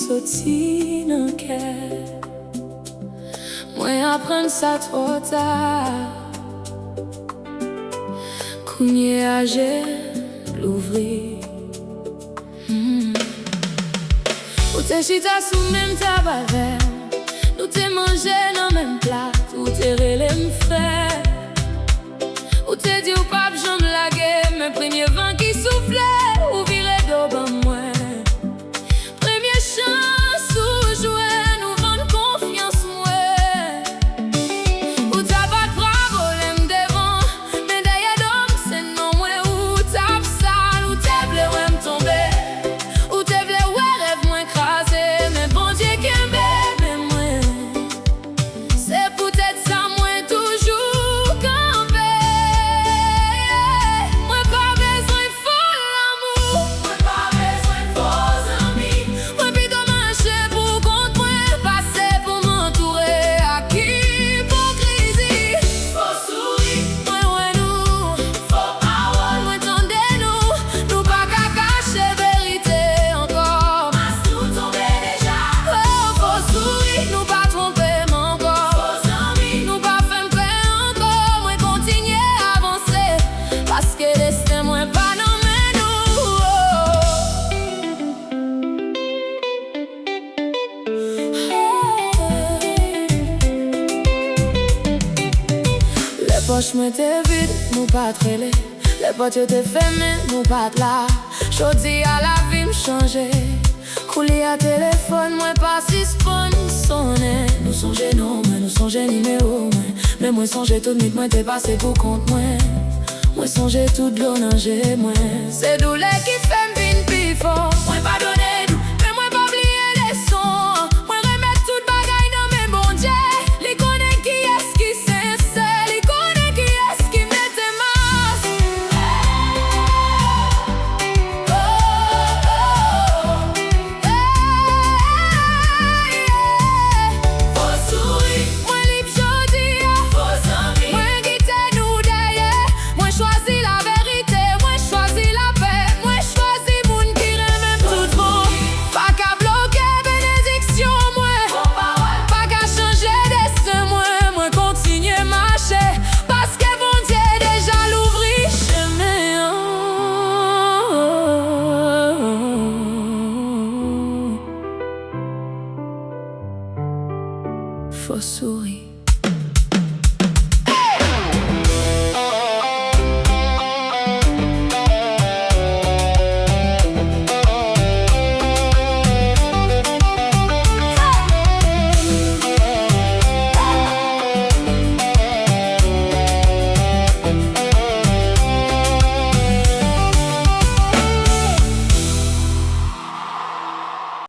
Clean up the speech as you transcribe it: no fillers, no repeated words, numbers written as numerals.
sorti dans le cœur. Moi apprendre ça trop tard. Kounye âgé l'ouvrir. Ou t'es chita sous même tabac. Nous t'es mangé dans même plat. Ou t'es relé m'fait. Ou t'es dit ou pas j'en blague. Mais premier vent qui soufflait. Ou viré d'eau ben moi. Première chance ou jouer. Nous vendre confiance moi. Ou t'as pas de problème devant. Mais derrière d'homme c'est non moi. Ou t'as sale. Ou t'es bleu ou m'tomber. Ou t'es bleu ou rêve moins écrasé. Mais bon Dieu qui aime bébé moi. C'est peut-être ça moi toujours campé. Moi pas besoin de faux l'amour. Moi pas besoin de faux amis. Moi plutôt marcher pour compte moi. Passer pour m'entourer. À qui hypocrisie. Faux sourire. Moi ouais nous. Faux parole. Moi tendez-nous. Nous pas qu'à cacher vérité encore. Mas nous tomber déjà. Oh faux sourire. Nous pas tromper mais encore. Faux amis. Nous pas faire peur encore. Moi continuer à avancer. Parce que destin moi pas non mais nous. Les poches m'étaient vides, nous pas trélés. Les portes étaient fermées, nous pas là. Jodi à la vie m'changer. Couler à téléphone, moi pas si spawn sonner. Nous songer non, mais nous songer numéro moi. Mais moi songer toute nuit, moi t'es passé pour compte moi. Moi songer tout de l'eau nager moi. C'est douleur qui fait m'vin plus fort. Moi pas donner nous, mais moi pas oublier les sons. Moi remettre toute bagaille dans mes bon Dieu. Les connaît qui est-ce qui sincère. Les connaît qui est-ce qui mette masse. Oh, oh, Faux sourire. Moi libre jodi. Faux amis. Moi guité nous derrière. Moi choisi la vérité. Moi choisi la paix. Moi choisi moun qui remet tout bon. Pas qu'à bloquer bénédiction moi. Pas qu'à changer destin moi. Moi continuer marcher. Parce que bon Dieu déjà l'ouvri chemin. Faux sourire.